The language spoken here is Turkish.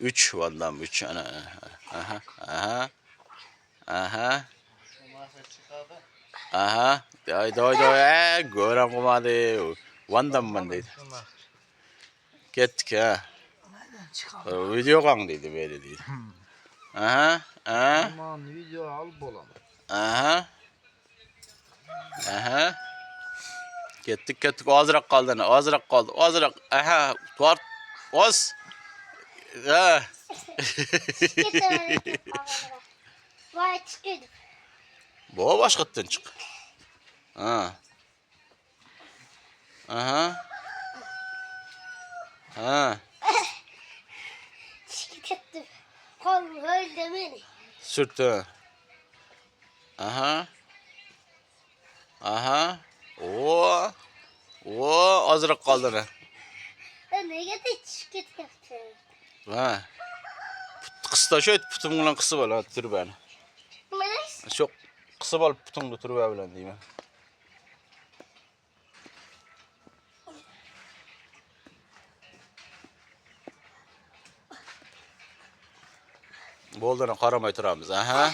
3 vallahi 3 ana. Aha. Aha. Aha. Aha. Doy. Gören kumadı. Vandan dedi. Gittik ha. Video kan dedi böyle dedi. Aha. Aha. Aman video al bolam. Aha. Aha. Gittik. Azırak kaldı. Azırak. Aha. Tuart. Os. Ha. Vay çıkıyordu. Bu başkattan çık. Ha. Aha. Ha. Çıkıyordu. Kol öldü beni. Sürttü. Aha. Aha. Oo. Azırak kaldı ne? Ben ne getir çıkıyordu. Ha. Kısta şöyle putumla kısı var ha tür beni. Melis. Çok kısa bal putumla tür beni diyeyim. Boldana karamay turamız. Aha.